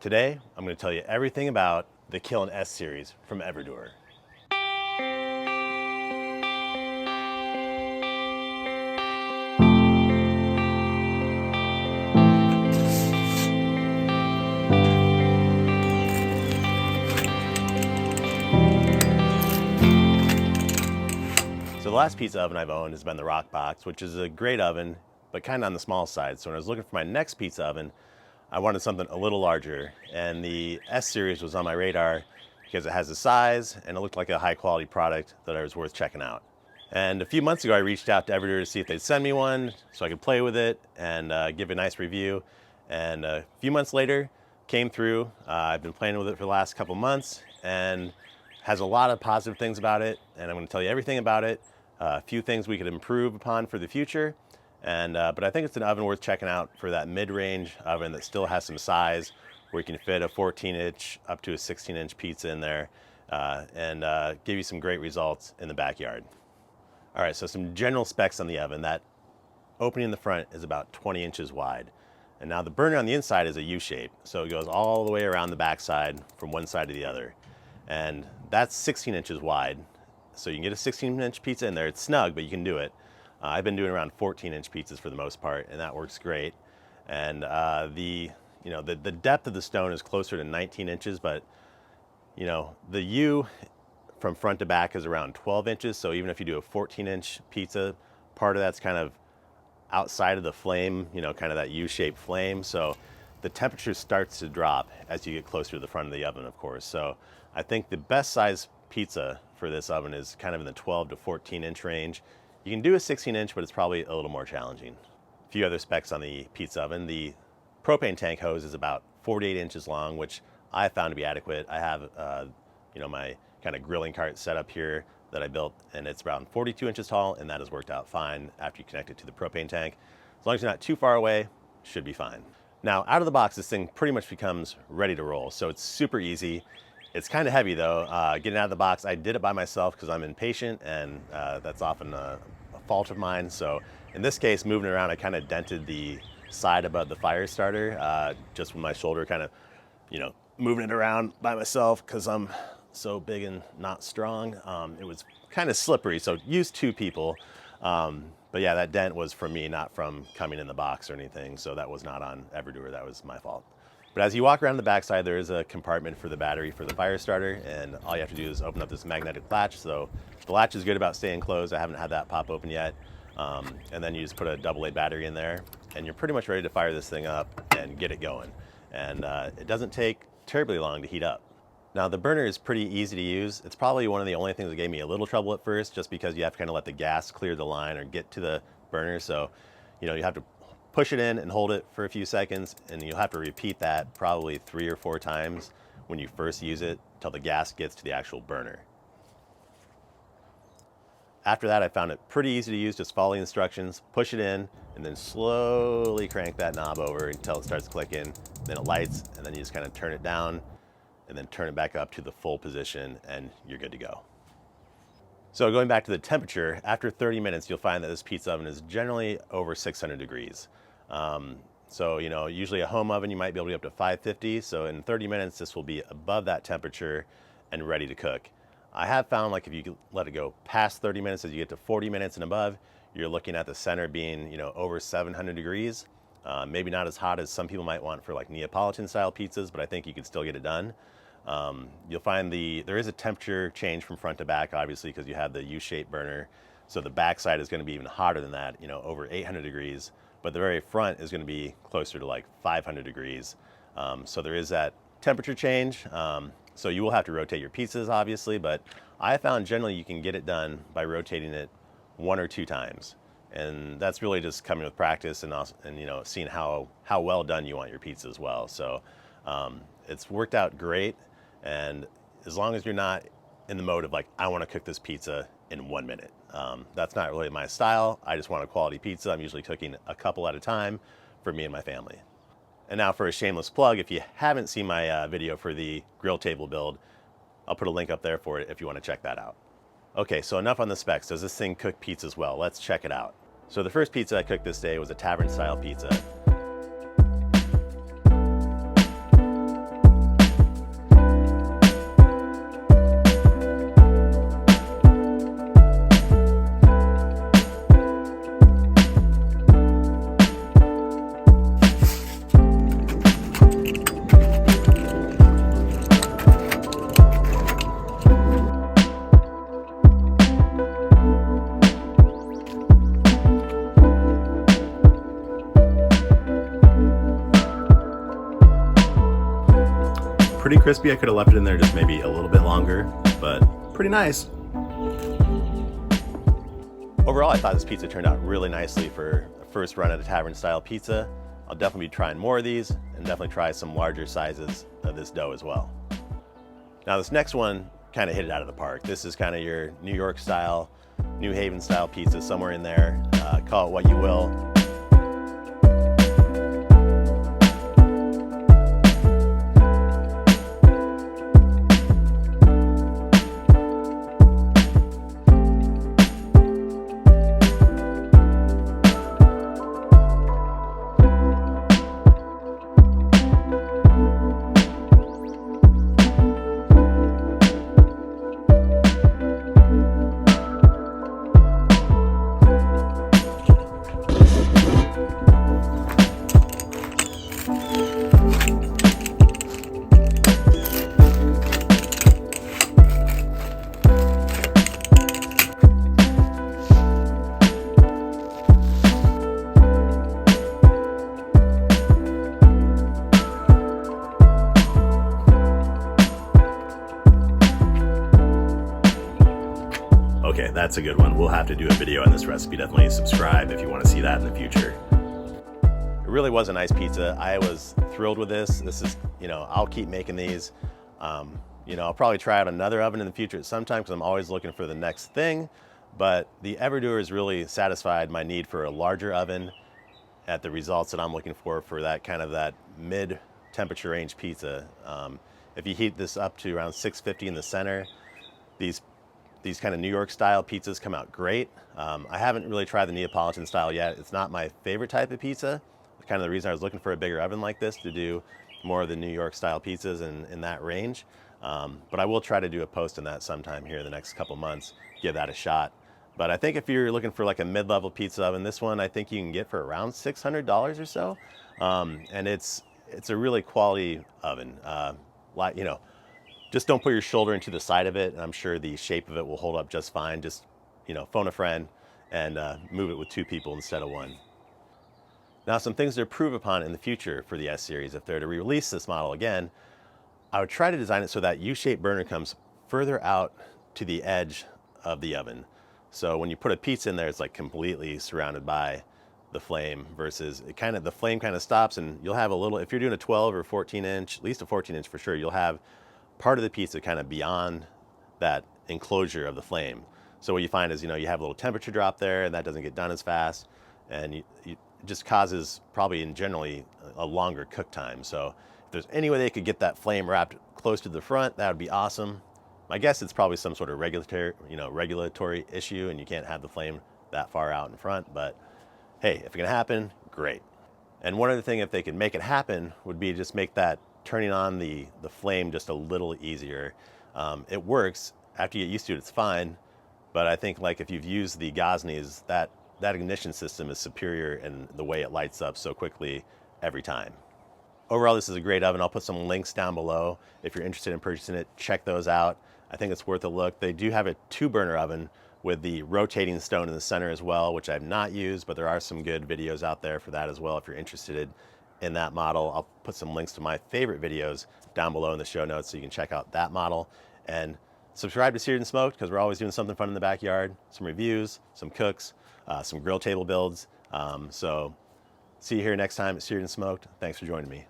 Today, I'm going to tell you everything about the Kiln S-Series from Everdure. So the last pizza oven I've owned has been the Rock Box, which is a great oven, but kind of on the small side. So when I was looking for my next pizza oven, I wanted something a little larger, and the S-Series was on my radar because it has the size and it looked like a high quality product that I was worth checking out. And a few months ago, I reached out to Everdure to see if they'd send me one so I could play with it and give a nice review. And a few months later, came through. I've been playing with it for the last couple months and has a lot of positive things about it. And I'm going to tell you everything about it. A few things we could improve upon for the future. But I think it's an oven worth checking out for that mid-range oven that still has some size, where you can fit a 14-inch up to a 16-inch pizza in there and give you some great results in the backyard. All right, so some general specs on the oven. That opening in the front is about 20 inches wide. And now the burner on the inside is a U-shape, so it goes all the way around the backside from one side to the other. And that's 16 inches wide. So you can get a 16-inch pizza in there. It's snug, but you can do it. I've been doing around 14-inch pizzas for the most part, and that works great. And the depth of the stone is closer to 19 inches, but the U from front to back is around 12 inches. So even if you do a 14-inch pizza, part of that's kind of outside of the flame, kind of that U-shaped flame. So the temperature starts to drop as you get closer to the front of the oven, of course. So I think the best size pizza for this oven is kind of in the 12 to 14-inch range. You can do a 16-inch, but it's probably a little more challenging. A few other specs on the pizza oven. The propane tank hose is about 48 inches long, which I found to be adequate. I have, my kind of grilling cart set up here that I built, and it's around 42 inches tall, and that has worked out fine after you connect it to the propane tank. As long as you're not too far away, should be fine. Now, out of the box, this thing pretty much becomes ready to roll, so it's super easy. It's kind of heavy though. Getting out of the box, I did it by myself because I'm impatient, and that's often a fault of mine. So in this case, moving around, I kind of dented the side above the fire starter just with my shoulder, kind of, moving it around by myself because I'm so big and not strong. It was kind of slippery, so use two people. But yeah, that dent was from me, not from coming in the box or anything. So that was not on Everdure, that was my fault. But as you walk around the backside, there is a compartment for the battery for the fire starter, and all you have to do is open up this magnetic latch. So the latch is good about staying closed. I haven't had that pop open yet. And then you just put a AA battery in there, and you're pretty much ready to fire this thing up and get it going. And it doesn't take terribly long to heat up. Now the burner is pretty easy to use. It's probably one of the only things that gave me a little trouble at first, just because you have to kind of let the gas clear the line or get to the burner. So, you have to push it in and hold it for a few seconds, and you'll have to repeat that probably 3 or 4 times when you first use it till the gas gets to the actual burner. After that, I found it pretty easy to use. Just follow the instructions, push it in, and then slowly crank that knob over until it starts clicking. Then it lights, and then you just kind of turn it down and then turn it back up to the full position, and you're good to go. So going back to the temperature, after 30 minutes, you'll find that this pizza oven is generally over 600 degrees. So, usually a home oven, you might be able to get up to 550. So in 30 minutes, this will be above that temperature and ready to cook. I have found, like, if you let it go past 30 minutes, as you get to 40 minutes and above, you're looking at the center being, over 700 degrees. Maybe not as hot as some people might want for like Neapolitan style pizzas, but I think you could still get it done. You'll find there is a temperature change from front to back, obviously, because you have the U-shaped burner. So the back side is going to be even hotter than that, over 800 degrees. But the very front is going to be closer to like 500 degrees. So there is that temperature change. So you will have to rotate your pizzas, obviously, but I found generally you can get it done by rotating it 1 or 2 times. And that's really just coming with practice and seeing how well done you want your pizza as well. So it's worked out great. And as long as you're not in the mode of like, I want to cook this pizza in 1 minute. That's not really my style. I just want a quality pizza. I'm usually cooking a couple at a time for me and my family. And now for a shameless plug, if you haven't seen my video for the grill table build, I'll put a link up there for it if you want to check that out. Okay, so enough on the specs. Does this thing cook pizzas well? Let's check it out. So the first pizza I cooked this day was a tavern style pizza. pretty crispy. I could have left it in there just maybe a little bit longer, but pretty nice. Overall, I thought this pizza turned out really nicely for a first run at a tavern style pizza. I'll definitely be trying more of these and definitely try some larger sizes of this dough as well. Now this next one kind of hit it out of the park. This is kind of your New York style, New Haven style pizza, somewhere in there. Call it what you will. Okay, that's a good one. We'll have to do a video on this recipe. Definitely subscribe if you want to see that in the future. It really was a nice pizza. I was thrilled with this. This is, I'll keep making these. I'll probably try out another oven in the future at some time because I'm always looking for the next thing. But the Everdure has really satisfied my need for a larger oven at the results that I'm looking for that kind of that mid temperature range pizza. If you heat this up to around 650 in the center, these kind of New York style pizzas come out great. I haven't really tried the Neapolitan style yet. It's not my favorite type of pizza. Kind of the reason I was looking for a bigger oven like this to do more of the New York style pizzas in that range. But I will try to do a post on that sometime here in the next couple months, give that a shot. But I think if you're looking for like a mid-level pizza oven, this one I think you can get for around $600 or so. And it's a really quality oven. Just don't put your shoulder into the side of it, and I'm sure the shape of it will hold up just fine. Just, phone a friend and move it with 2 people instead of 1. Now, some things to improve upon in the future for the S-Series. If they're to re-release this model again, I would try to design it so that U-shaped burner comes further out to the edge of the oven. So when you put a pizza in there, it's like completely surrounded by the flame versus the flame kind of stops, and you'll have a little, if you're doing a 12 or 14 inch, at least a 14 inch for sure, you'll have part of the pizza kind of beyond that enclosure of the flame. So what you find is, you have a little temperature drop there, and that doesn't get done as fast, and it just causes probably in generally a longer cook time. So if there's any way they could get that flame wrapped close to the front, that would be awesome. My guess it's probably some sort of regulatory issue, and you can't have the flame that far out in front. But hey, if it can happen, great. And one other thing, if they could make it happen, would be just make that turning on the flame just a little easier. It works. After you get used to it, it's fine. But I think like if you've used the Gosney's, that ignition system is superior in the way it lights up so quickly every time. Overall, this is a great oven. I'll put some links down below. If you're interested in purchasing it, check those out. I think it's worth a look. They do have a 2-burner oven with the rotating stone in the center as well, which I've not used, but there are some good videos out there for that as well if you're interested in that model. I'll put some links to my favorite videos down below in the show notes so you can check out that model. And subscribe to Seared and Smoked because we're always doing something fun in the backyard, some reviews, some cooks, some grill table builds. So see you here next time at Seared and Smoked. Thanks for joining me.